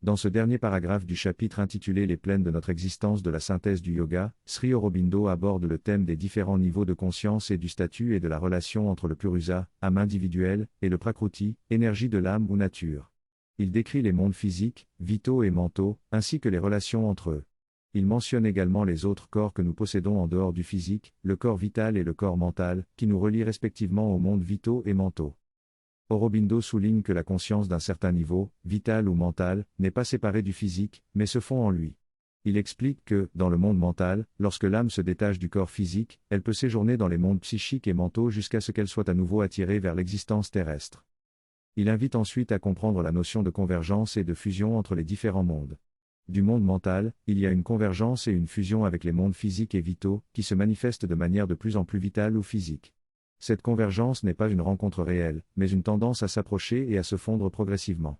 Dans ce dernier paragraphe du chapitre intitulé Les plaines de notre existence de la synthèse du yoga, Sri Aurobindo aborde le thème des différents niveaux de conscience et du statut et de la relation entre le Purusa, âme individuelle, et le Prakruti, énergie de l'âme ou nature. Il décrit les mondes physiques, vitaux et mentaux, ainsi que les relations entre eux. Il mentionne également les autres corps que nous possédons en dehors du physique, le corps vital et le corps mental, qui nous relient respectivement aux mondes vitaux et mentaux. Aurobindo souligne que la conscience d'un certain niveau, vital ou mental, n'est pas séparée du physique, mais se fond en lui. Il explique que, dans le monde mental, lorsque l'âme se détache du corps physique, elle peut séjourner dans les mondes psychiques et mentaux jusqu'à ce qu'elle soit à nouveau attirée vers l'existence terrestre. Il invite ensuite à comprendre la notion de convergence et de fusion entre les différents mondes. Du monde mental, il y a une convergence et une fusion avec les mondes physiques et vitaux, qui se manifestent de manière de plus en plus vitale ou physique. Cette convergence n'est pas une rencontre réelle, mais une tendance à s'approcher et à se fondre progressivement.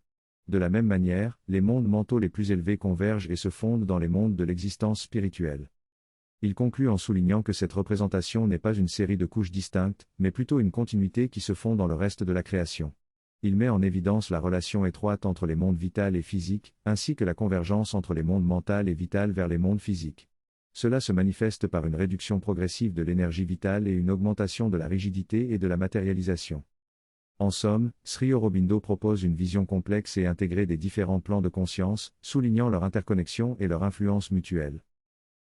De la même manière, les mondes mentaux les plus élevés convergent et se fondent dans les mondes de l'existence spirituelle. Il conclut en soulignant que cette représentation n'est pas une série de couches distinctes, mais plutôt une continuité qui se fond dans le reste de la création. Il met en évidence la relation étroite entre les mondes vital et physique, ainsi que la convergence entre les mondes mental et vital vers les mondes physiques. Cela se manifeste par une réduction progressive de l'énergie vitale et une augmentation de la rigidité et de la matérialisation. En somme, Sri Aurobindo propose une vision complexe et intégrée des différents plans de conscience, soulignant leur interconnexion et leur influence mutuelle.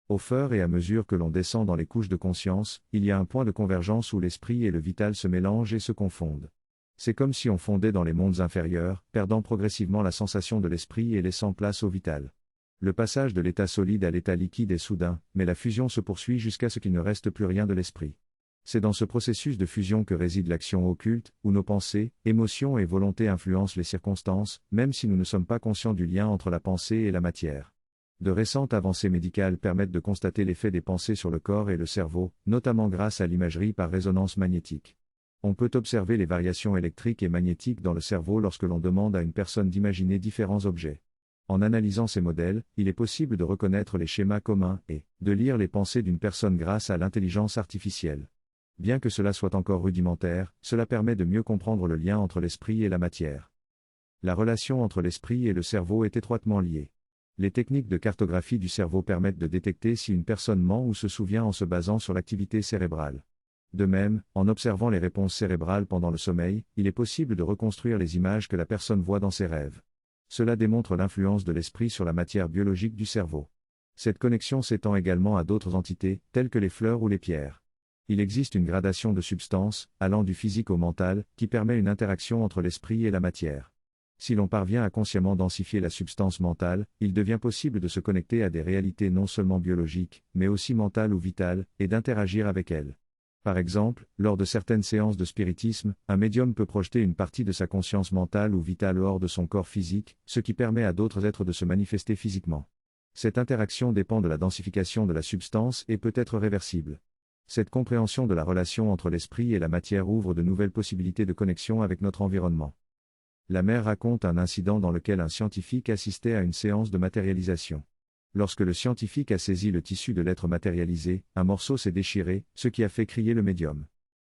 Au fur et à mesure que l'on descend dans les couches de conscience, il y a un point de convergence où l'esprit et le vital se mélangent et se confondent. C'est comme si on fondait dans les mondes inférieurs, perdant progressivement la sensation de l'esprit et laissant place au vital. Le passage de l'état solide à l'état liquide est soudain, mais la fusion se poursuit jusqu'à ce qu'il ne reste plus rien de l'esprit. C'est dans ce processus de fusion que réside l'action occulte, où nos pensées, émotions et volontés influencent les circonstances, même si nous ne sommes pas conscients du lien entre la pensée et la matière. De récentes avancées médicales permettent de constater l'effet des pensées sur le corps et le cerveau, notamment grâce à l'imagerie par résonance magnétique. On peut observer les variations électriques et magnétiques dans le cerveau lorsque l'on demande à une personne d'imaginer différents objets. En analysant ces modèles, il est possible de reconnaître les schémas communs et de lire les pensées d'une personne grâce à l'intelligence artificielle. Bien que cela soit encore rudimentaire, cela permet de mieux comprendre le lien entre l'esprit et la matière. La relation entre l'esprit et le cerveau est étroitement liée. Les techniques de cartographie du cerveau permettent de détecter si une personne ment ou se souvient en se basant sur l'activité cérébrale. De même, en observant les réponses cérébrales pendant le sommeil, il est possible de reconstruire les images que la personne voit dans ses rêves. Cela démontre l'influence de l'esprit sur la matière biologique du cerveau. Cette connexion s'étend également à d'autres entités, telles que les fleurs ou les pierres. Il existe une gradation de substances, allant du physique au mental, qui permet une interaction entre l'esprit et la matière. Si l'on parvient à consciemment densifier la substance mentale, il devient possible de se connecter à des réalités non seulement biologiques, mais aussi mentales ou vitales, et d'interagir avec elles. Par exemple, lors de certaines séances de spiritisme, un médium peut projeter une partie de sa conscience mentale ou vitale hors de son corps physique, ce qui permet à d'autres êtres de se manifester physiquement. Cette interaction dépend de la densification de la substance et peut être réversible. Cette compréhension de la relation entre l'esprit et la matière ouvre de nouvelles possibilités de connexion avec notre environnement. La mère raconte un incident dans lequel un scientifique assistait à une séance de matérialisation. Lorsque le scientifique a saisi le tissu de l'être matérialisé, un morceau s'est déchiré, ce qui a fait crier le médium.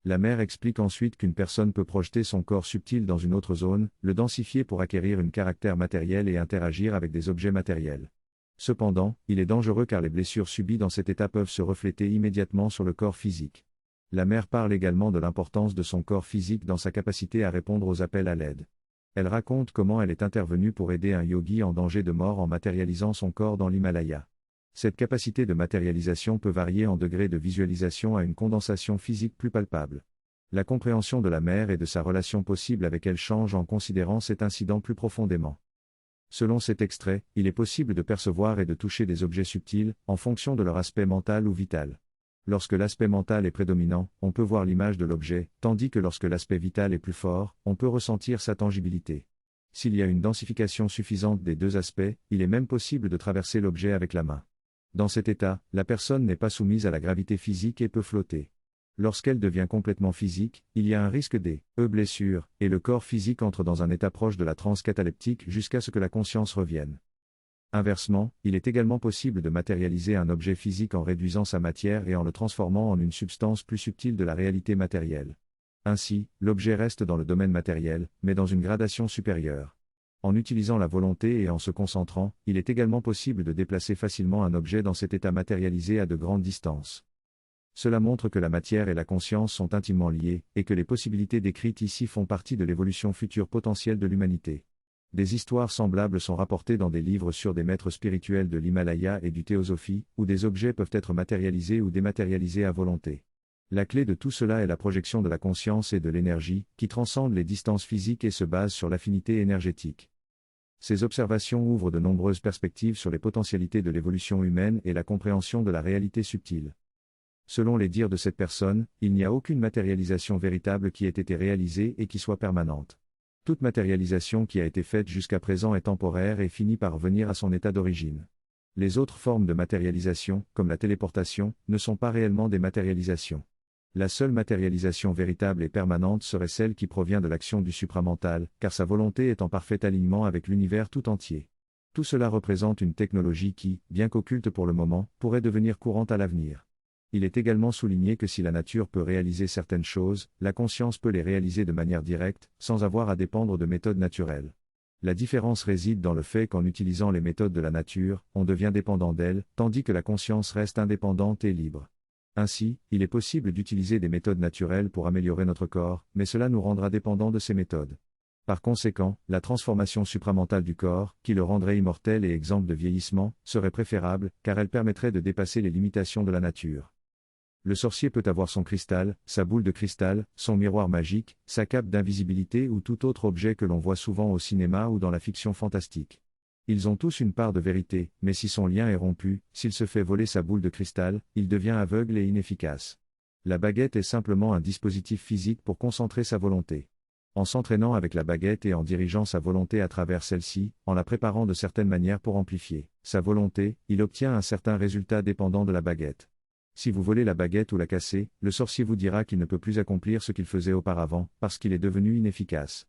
La mère explique ensuite qu'une personne peut projeter son corps subtil dans une autre zone, le densifier pour acquérir un caractère matériel et interagir avec des objets matériels. Cependant, il est dangereux car les blessures subies dans cet état peuvent se refléter immédiatement sur le corps physique. La mère parle également de l'importance de son corps physique dans sa capacité à répondre aux appels à l'aide. Elle raconte comment elle est intervenue pour aider un yogi en danger de mort en matérialisant son corps dans l'Himalaya. Cette capacité de matérialisation peut varier en degré de visualisation à une condensation physique plus palpable. La compréhension de la mère et de sa relation possible avec elle change en considérant cet incident plus profondément. Selon cet extrait, il est possible de percevoir et de toucher des objets subtils, en fonction de leur aspect mental ou vital. Lorsque l'aspect mental est prédominant, on peut voir l'image de l'objet, tandis que lorsque l'aspect vital est plus fort, on peut ressentir sa tangibilité. S'il y a une densification suffisante des deux aspects, il est même possible de traverser l'objet avec la main. Dans cet état, la personne n'est pas soumise à la gravité physique et peut flotter. Lorsqu'elle devient complètement physique, il y a un risque des blessures, et le corps physique entre dans un état proche de la transe cataleptique jusqu'à ce que la conscience revienne. Inversement, il est également possible de matérialiser un objet physique en réduisant sa matière et en le transformant en une substance plus subtile de la réalité matérielle. Ainsi, l'objet reste dans le domaine matériel, mais dans une gradation supérieure. En utilisant la volonté et en se concentrant, il est également possible de déplacer facilement un objet dans cet état matérialisé à de grandes distances. Cela montre que la matière et la conscience sont intimement liées, et que les possibilités décrites ici font partie de l'évolution future potentielle de l'humanité. Des histoires semblables sont rapportées dans des livres sur des maîtres spirituels de l'Himalaya et du théosophie, où des objets peuvent être matérialisés ou dématérialisés à volonté. La clé de tout cela est la projection de la conscience et de l'énergie, qui transcende les distances physiques et se base sur l'affinité énergétique. Ces observations ouvrent de nombreuses perspectives sur les potentialités de l'évolution humaine et la compréhension de la réalité subtile. Selon les dires de cette personne, il n'y a aucune matérialisation véritable qui ait été réalisée et qui soit permanente. Toute matérialisation qui a été faite jusqu'à présent est temporaire et finit par revenir à son état d'origine. Les autres formes de matérialisation, comme la téléportation, ne sont pas réellement des matérialisations. La seule matérialisation véritable et permanente serait celle qui provient de l'action du supramental, car sa volonté est en parfait alignement avec l'univers tout entier. Tout cela représente une technologie qui, bien qu'occulte pour le moment, pourrait devenir courante à l'avenir. Il est également souligné que si la nature peut réaliser certaines choses, la conscience peut les réaliser de manière directe, sans avoir à dépendre de méthodes naturelles. La différence réside dans le fait qu'en utilisant les méthodes de la nature, on devient dépendant d'elle, tandis que la conscience reste indépendante et libre. Ainsi, il est possible d'utiliser des méthodes naturelles pour améliorer notre corps, mais cela nous rendra dépendants de ces méthodes. Par conséquent, la transformation supramentale du corps, qui le rendrait immortel et exempt de vieillissement, serait préférable, car elle permettrait de dépasser les limitations de la nature. Le sorcier peut avoir son cristal, sa boule de cristal, son miroir magique, sa cape d'invisibilité ou tout autre objet que l'on voit souvent au cinéma ou dans la fiction fantastique. Ils ont tous une part de vérité, mais si son lien est rompu, s'il se fait voler sa boule de cristal, il devient aveugle et inefficace. La baguette est simplement un dispositif physique pour concentrer sa volonté. En s'entraînant avec la baguette et en dirigeant sa volonté à travers celle-ci, en la préparant de certaines manières pour amplifier sa volonté, il obtient un certain résultat dépendant de la baguette. Si vous volez la baguette ou la cassez, le sorcier vous dira qu'il ne peut plus accomplir ce qu'il faisait auparavant, parce qu'il est devenu inefficace.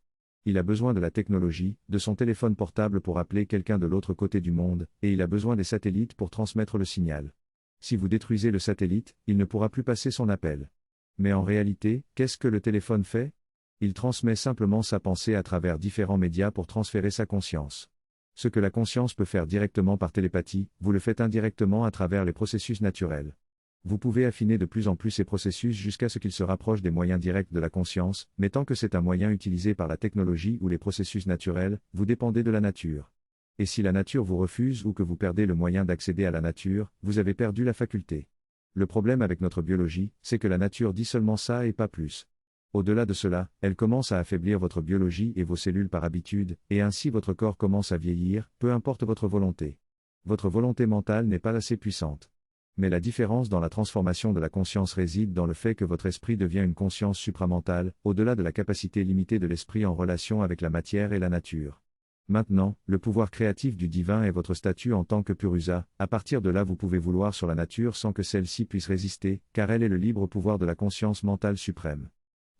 Il a besoin de la technologie, de son téléphone portable pour appeler quelqu'un de l'autre côté du monde, et il a besoin des satellites pour transmettre le signal. Si vous détruisez le satellite, il ne pourra plus passer son appel. Mais en réalité, qu'est-ce que le téléphone fait ? Il transmet simplement sa pensée à travers différents médias pour transférer sa conscience. Ce que la conscience peut faire directement par télépathie, vous le faites indirectement à travers les processus naturels. Vous pouvez affiner de plus en plus ces processus jusqu'à ce qu'ils se rapprochent des moyens directs de la conscience, mais tant que c'est un moyen utilisé par la technologie ou les processus naturels, vous dépendez de la nature. Et si la nature vous refuse ou que vous perdez le moyen d'accéder à la nature, vous avez perdu la faculté. Le problème avec notre biologie, c'est que la nature dit seulement ça et pas plus. Au-delà de cela, elle commence à affaiblir votre biologie et vos cellules par habitude, et ainsi votre corps commence à vieillir, peu importe votre volonté. Votre volonté mentale n'est pas assez puissante. Mais la différence dans la transformation de la conscience réside dans le fait que votre esprit devient une conscience supramentale, au-delà de la capacité limitée de l'esprit en relation avec la matière et la nature. Maintenant, le pouvoir créatif du divin est votre statut en tant que Purusa. À partir de là vous pouvez vouloir sur la nature sans que celle-ci puisse résister, car elle est le libre pouvoir de la conscience mentale suprême.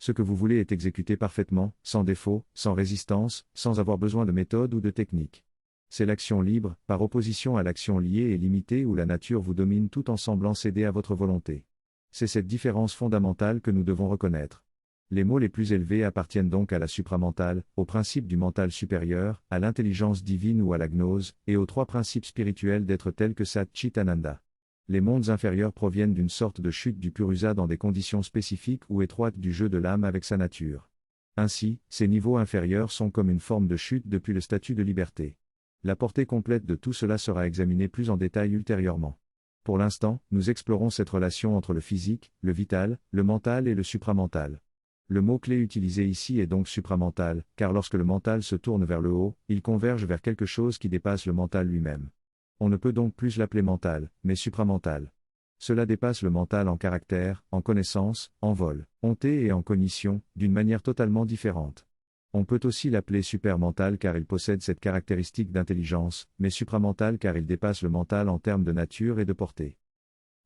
Ce que vous voulez est exécuté parfaitement, sans défaut, sans résistance, sans avoir besoin de méthode ou de technique. C'est l'action libre, par opposition à l'action liée et limitée où la nature vous domine tout en semblant céder à votre volonté. C'est cette différence fondamentale que nous devons reconnaître. Les mots les plus élevés appartiennent donc à la supramentale, au principe du mental supérieur, à l'intelligence divine ou à la gnose, et aux trois principes spirituels d'être tels que Sat Chit Ananda. Les mondes inférieurs proviennent d'une sorte de chute du Purusa dans des conditions spécifiques ou étroites du jeu de l'âme avec sa nature. Ainsi, ces niveaux inférieurs sont comme une forme de chute depuis le statut de liberté. La portée complète de tout cela sera examinée plus en détail ultérieurement. Pour l'instant, nous explorons cette relation entre le physique, le vital, le mental et le supramental. Le mot-clé utilisé ici est donc supramental, car lorsque le mental se tourne vers le haut, il converge vers quelque chose qui dépasse le mental lui-même. On ne peut donc plus l'appeler mental, mais supramental. Cela dépasse le mental en caractère, en connaissance, en vol, onté et en cognition, d'une manière totalement différente. On peut aussi l'appeler supermental car il possède cette caractéristique d'intelligence, mais supramental car il dépasse le mental en termes de nature et de portée.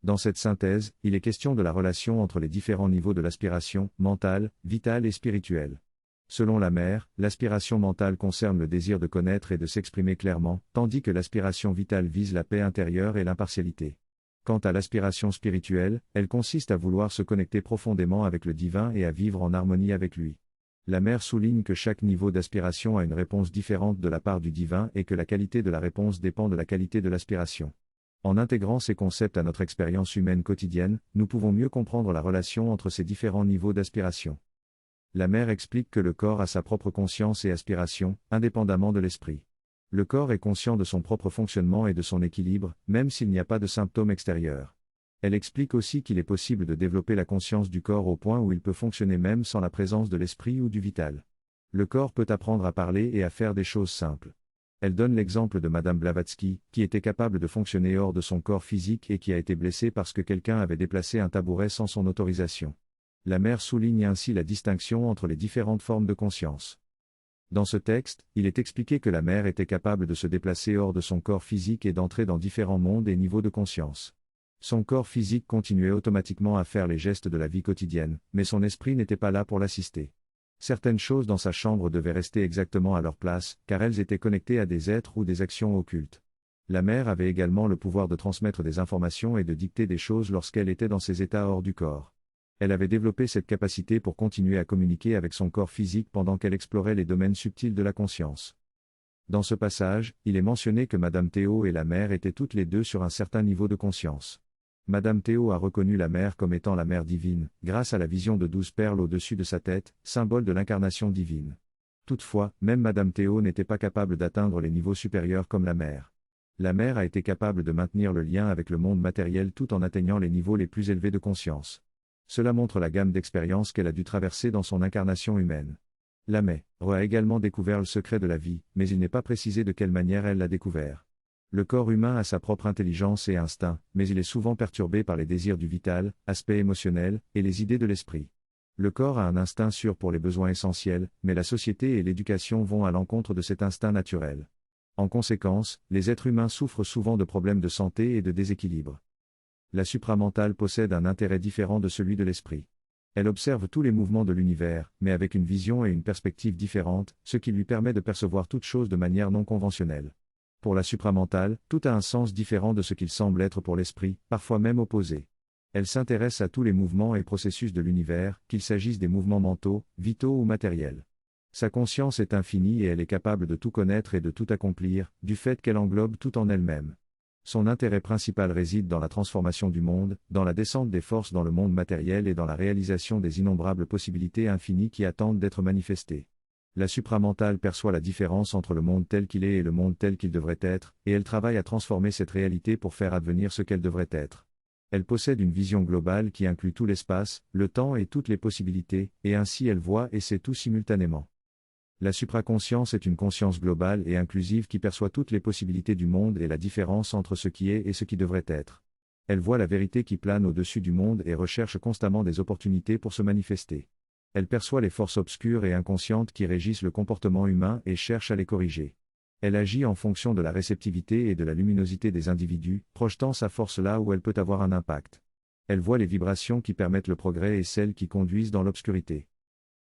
Dans cette synthèse, il est question de la relation entre les différents niveaux de l'aspiration, mentale, vitale et spirituelle. Selon la mère, l'aspiration mentale concerne le désir de connaître et de s'exprimer clairement, tandis que l'aspiration vitale vise la paix intérieure et l'impartialité. Quant à l'aspiration spirituelle, elle consiste à vouloir se connecter profondément avec le divin et à vivre en harmonie avec lui. La mère souligne que chaque niveau d'aspiration a une réponse différente de la part du divin et que la qualité de la réponse dépend de la qualité de l'aspiration. En intégrant ces concepts à notre expérience humaine quotidienne, nous pouvons mieux comprendre la relation entre ces différents niveaux d'aspiration. La mère explique que le corps a sa propre conscience et aspiration, indépendamment de l'esprit. Le corps est conscient de son propre fonctionnement et de son équilibre, même s'il n'y a pas de symptômes extérieurs. Elle explique aussi qu'il est possible de développer la conscience du corps au point où il peut fonctionner même sans la présence de l'esprit ou du vital. Le corps peut apprendre à parler et à faire des choses simples. Elle donne l'exemple de Madame Blavatsky, qui était capable de fonctionner hors de son corps physique et qui a été blessée parce que quelqu'un avait déplacé un tabouret sans son autorisation. La mère souligne ainsi la distinction entre les différentes formes de conscience. Dans ce texte, il est expliqué que la mère était capable de se déplacer hors de son corps physique et d'entrer dans différents mondes et niveaux de conscience. Son corps physique continuait automatiquement à faire les gestes de la vie quotidienne, mais son esprit n'était pas là pour l'assister. Certaines choses dans sa chambre devaient rester exactement à leur place, car elles étaient connectées à des êtres ou des actions occultes. La mère avait également le pouvoir de transmettre des informations et de dicter des choses lorsqu'elle était dans ces états hors du corps. Elle avait développé cette capacité pour continuer à communiquer avec son corps physique pendant qu'elle explorait les domaines subtils de la conscience. Dans ce passage, il est mentionné que Madame Théo et la mère étaient toutes les deux sur un certain niveau de conscience. Madame Théo a reconnu la mère comme étant la mère divine, grâce à la vision de 12 perles au-dessus de sa tête, symbole de l'incarnation divine. Toutefois, même Madame Théo n'était pas capable d'atteindre les niveaux supérieurs comme la mère. La mère a été capable de maintenir le lien avec le monde matériel tout en atteignant les niveaux les plus élevés de conscience. Cela montre la gamme d'expériences qu'elle a dû traverser dans son incarnation humaine. La mère a également découvert le secret de la vie, mais il n'est pas précisé de quelle manière elle l'a découvert. Le corps humain a sa propre intelligence et instinct, mais il est souvent perturbé par les désirs du vital, aspect émotionnel, et les idées de l'esprit. Le corps a un instinct sûr pour les besoins essentiels, mais la société et l'éducation vont à l'encontre de cet instinct naturel. En conséquence, les êtres humains souffrent souvent de problèmes de santé et de déséquilibre. La supramentale possède un intérêt différent de celui de l'esprit. Elle observe tous les mouvements de l'univers, mais avec une vision et une perspective différentes, ce qui lui permet de percevoir toute chose de manière non conventionnelle. Pour la supramentale, tout a un sens différent de ce qu'il semble être pour l'esprit, parfois même opposé. Elle s'intéresse à tous les mouvements et processus de l'univers, qu'il s'agisse des mouvements mentaux, vitaux ou matériels. Sa conscience est infinie et elle est capable de tout connaître et de tout accomplir, du fait qu'elle englobe tout en elle-même. Son intérêt principal réside dans la transformation du monde, dans la descente des forces dans le monde matériel et dans la réalisation des innombrables possibilités infinies qui attendent d'être manifestées. La supramentale perçoit la différence entre le monde tel qu'il est et le monde tel qu'il devrait être, et elle travaille à transformer cette réalité pour faire advenir ce qu'elle devrait être. Elle possède une vision globale qui inclut tout l'espace, le temps et toutes les possibilités, et ainsi elle voit et sait tout simultanément. La supraconscience est une conscience globale et inclusive qui perçoit toutes les possibilités du monde et la différence entre ce qui est et ce qui devrait être. Elle voit la vérité qui plane au-dessus du monde et recherche constamment des opportunités pour se manifester. Elle perçoit les forces obscures et inconscientes qui régissent le comportement humain et cherche à les corriger. Elle agit en fonction de la réceptivité et de la luminosité des individus, projetant sa force là où elle peut avoir un impact. Elle voit les vibrations qui permettent le progrès et celles qui conduisent dans l'obscurité.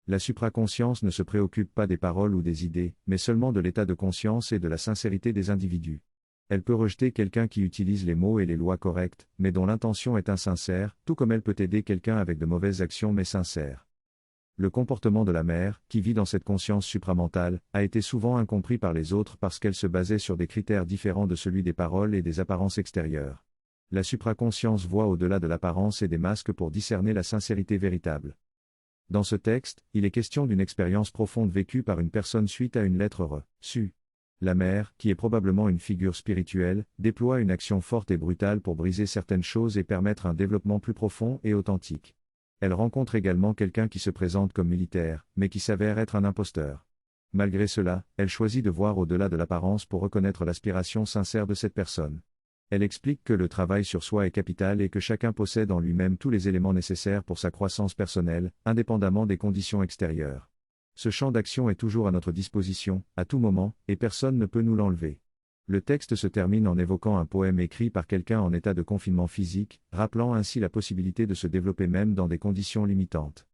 La supraconscience ne se préoccupe pas des paroles ou des idées, mais seulement de l'état de conscience et de la sincérité des individus. Elle peut rejeter quelqu'un qui utilise les mots et les lois correctes, mais dont l'intention est insincère, tout comme elle peut aider quelqu'un avec de mauvaises actions mais sincères. Le comportement de la mère, qui vit dans cette conscience supramentale, a été souvent incompris par les autres parce qu'elle se basait sur des critères différents de celui des paroles et des apparences extérieures. La supraconscience voit au-delà de l'apparence et des masques pour discerner la sincérité véritable. Dans ce texte, il est question d'une expérience profonde vécue par une personne suite à une lettre reçue. La mère, qui est probablement une figure spirituelle, déploie une action forte et brutale pour briser certaines choses et permettre un développement plus profond et authentique. Elle rencontre également quelqu'un qui se présente comme militaire, mais qui s'avère être un imposteur. Malgré cela, elle choisit de voir au-delà de l'apparence pour reconnaître l'aspiration sincère de cette personne. Elle explique que le travail sur soi est capital et que chacun possède en lui-même tous les éléments nécessaires pour sa croissance personnelle, indépendamment des conditions extérieures. Ce champ d'action est toujours à notre disposition, à tout moment, et personne ne peut nous l'enlever. Le texte se termine en évoquant un poème écrit par quelqu'un en état de confinement physique, rappelant ainsi la possibilité de se développer même dans des conditions limitantes.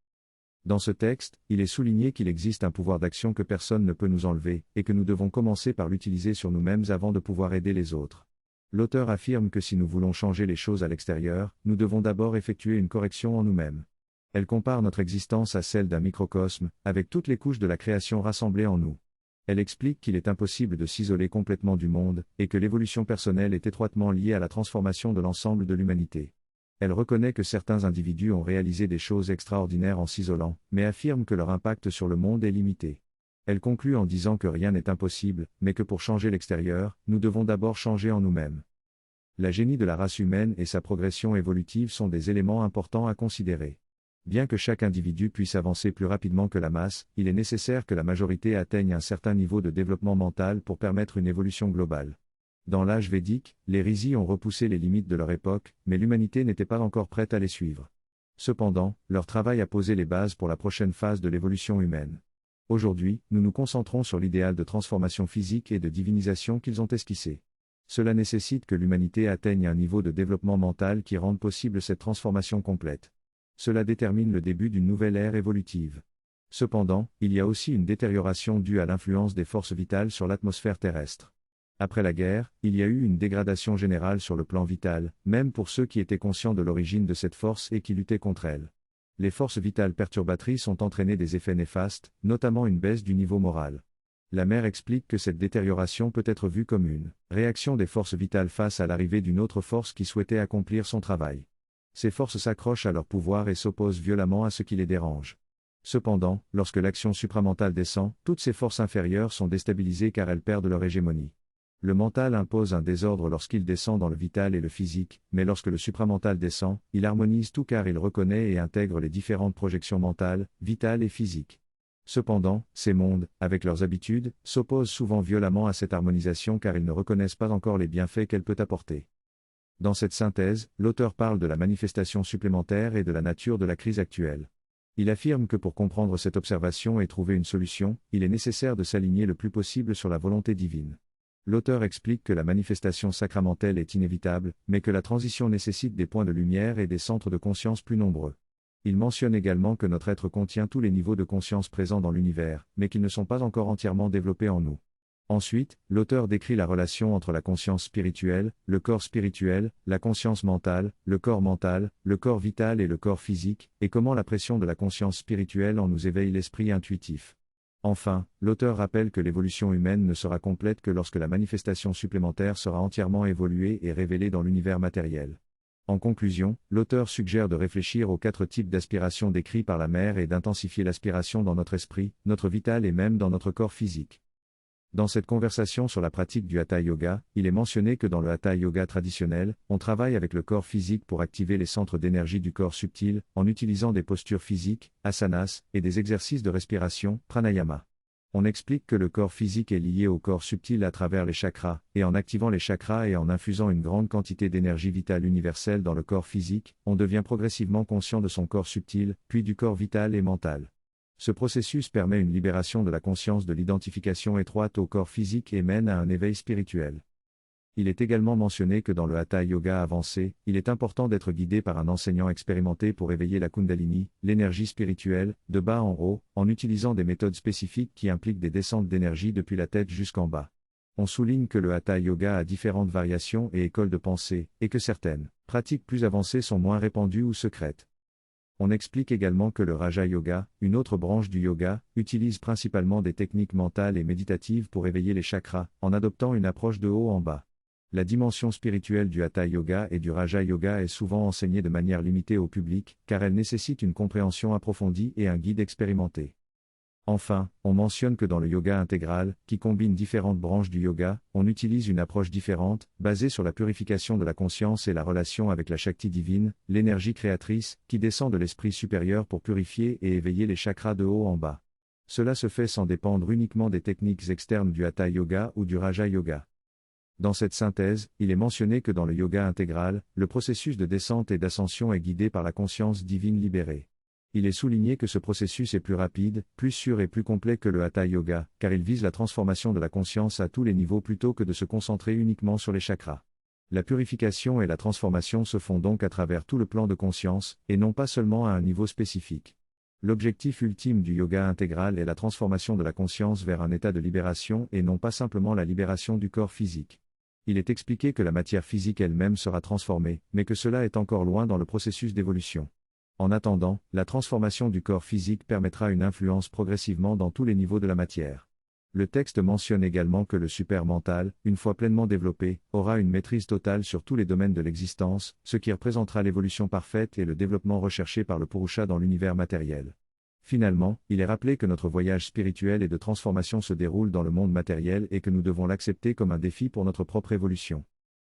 Dans ce texte, il est souligné qu'il existe un pouvoir d'action que personne ne peut nous enlever, et que nous devons commencer par l'utiliser sur nous-mêmes avant de pouvoir aider les autres. L'auteur affirme que si nous voulons changer les choses à l'extérieur, nous devons d'abord effectuer une correction en nous-mêmes. Elle compare notre existence à celle d'un microcosme, avec toutes les couches de la création rassemblées en nous. Elle explique qu'il est impossible de s'isoler complètement du monde, et que l'évolution personnelle est étroitement liée à la transformation de l'ensemble de l'humanité. Elle reconnaît que certains individus ont réalisé des choses extraordinaires en s'isolant, mais affirme que leur impact sur le monde est limité. Elle conclut en disant que rien n'est impossible, mais que pour changer l'extérieur, nous devons d'abord changer en nous-mêmes. La génie de la race humaine et sa progression évolutive sont des éléments importants à considérer. Bien que chaque individu puisse avancer plus rapidement que la masse, il est nécessaire que la majorité atteigne un certain niveau de développement mental pour permettre une évolution globale. Dans l'âge védique, les Rishis ont repoussé les limites de leur époque, mais l'humanité n'était pas encore prête à les suivre. Cependant, leur travail a posé les bases pour la prochaine phase de l'évolution humaine. Aujourd'hui, nous nous concentrons sur l'idéal de transformation physique et de divinisation qu'ils ont esquissé. Cela nécessite que l'humanité atteigne un niveau de développement mental qui rende possible cette transformation complète. Cela détermine le début d'une nouvelle ère évolutive. Cependant, il y a aussi une détérioration due à l'influence des forces vitales sur l'atmosphère terrestre. Après la guerre, il y a eu une dégradation générale sur le plan vital, même pour ceux qui étaient conscients de l'origine de cette force et qui luttaient contre elle. Les forces vitales perturbatrices ont entraîné des effets néfastes, notamment une baisse du niveau moral. La mère explique que cette détérioration peut être vue comme une réaction des forces vitales face à l'arrivée d'une autre force qui souhaitait accomplir son travail. Ces forces s'accrochent à leur pouvoir et s'opposent violemment à ce qui les dérange. Cependant, lorsque l'action supramentale descend, toutes ces forces inférieures sont déstabilisées car elles perdent leur hégémonie. Le mental impose un désordre lorsqu'il descend dans le vital et le physique, mais lorsque le supramental descend, il harmonise tout car il reconnaît et intègre les différentes projections mentales, vitales et physiques. Cependant, ces mondes, avec leurs habitudes, s'opposent souvent violemment à cette harmonisation car ils ne reconnaissent pas encore les bienfaits qu'elle peut apporter. Dans cette synthèse, l'auteur parle de la manifestation supplémentaire et de la nature de la crise actuelle. Il affirme que pour comprendre cette observation et trouver une solution, il est nécessaire de s'aligner le plus possible sur la volonté divine. L'auteur explique que la manifestation sacramentelle est inévitable, mais que la transition nécessite des points de lumière et des centres de conscience plus nombreux. Il mentionne également que notre être contient tous les niveaux de conscience présents dans l'univers, mais qu'ils ne sont pas encore entièrement développés en nous. Ensuite, l'auteur décrit la relation entre la conscience spirituelle, le corps spirituel, la conscience mentale, le corps vital et le corps physique, et comment la pression de la conscience spirituelle en nous éveille l'esprit intuitif. Enfin, l'auteur rappelle que l'évolution humaine ne sera complète que lorsque la manifestation supplémentaire sera entièrement évoluée et révélée dans l'univers matériel. En conclusion, l'auteur suggère de réfléchir aux 4 types d'aspiration décrits par la mère et d'intensifier l'aspiration dans notre esprit, notre vital et même dans notre corps physique. Dans cette conversation sur la pratique du Hatha Yoga, il est mentionné que dans le Hatha Yoga traditionnel, on travaille avec le corps physique pour activer les centres d'énergie du corps subtil, en utilisant des postures physiques, asanas, et des exercices de respiration, pranayama. On explique que le corps physique est lié au corps subtil à travers les chakras, et en activant les chakras et en infusant une grande quantité d'énergie vitale universelle dans le corps physique, on devient progressivement conscient de son corps subtil, puis du corps vital et mental. Ce processus permet une libération de la conscience de l'identification étroite au corps physique et mène à un éveil spirituel. Il est également mentionné que dans le Hatha Yoga avancé, il est important d'être guidé par un enseignant expérimenté pour éveiller la Kundalini, l'énergie spirituelle, de bas en haut, en utilisant des méthodes spécifiques qui impliquent des descentes d'énergie depuis la tête jusqu'en bas. On souligne que le Hatha Yoga a différentes variations et écoles de pensée, et que certaines pratiques plus avancées sont moins répandues ou secrètes. On explique également que le Raja Yoga, une autre branche du yoga, utilise principalement des techniques mentales et méditatives pour éveiller les chakras, en adoptant une approche de haut en bas. La dimension spirituelle du Hatha Yoga et du Raja Yoga est souvent enseignée de manière limitée au public, car elle nécessite une compréhension approfondie et un guide expérimenté. Enfin, on mentionne que dans le yoga intégral, qui combine différentes branches du yoga, on utilise une approche différente, basée sur la purification de la conscience et la relation avec la Shakti divine, l'énergie créatrice, qui descend de l'esprit supérieur pour purifier et éveiller les chakras de haut en bas. Cela se fait sans dépendre uniquement des techniques externes du Hatha Yoga ou du Raja Yoga. Dans cette synthèse, il est mentionné que dans le yoga intégral, le processus de descente et d'ascension est guidé par la conscience divine libérée. Il est souligné que ce processus est plus rapide, plus sûr et plus complet que le Hatha Yoga, car il vise la transformation de la conscience à tous les niveaux plutôt que de se concentrer uniquement sur les chakras. La purification et la transformation se font donc à travers tout le plan de conscience, et non pas seulement à un niveau spécifique. L'objectif ultime du yoga intégral est la transformation de la conscience vers un état de libération et non pas simplement la libération du corps physique. Il est expliqué que la matière physique elle-même sera transformée, mais que cela est encore loin dans le processus d'évolution. En attendant, la transformation du corps physique permettra une influence progressivement dans tous les niveaux de la matière. Le texte mentionne également que le super-mental, une fois pleinement développé, aura une maîtrise totale sur tous les domaines de l'existence, ce qui représentera l'évolution parfaite et le développement recherché par le Purusha dans l'univers matériel. Finalement, il est rappelé que notre voyage spirituel et de transformation se déroule dans le monde matériel et que nous devons l'accepter comme un défi pour notre propre évolution.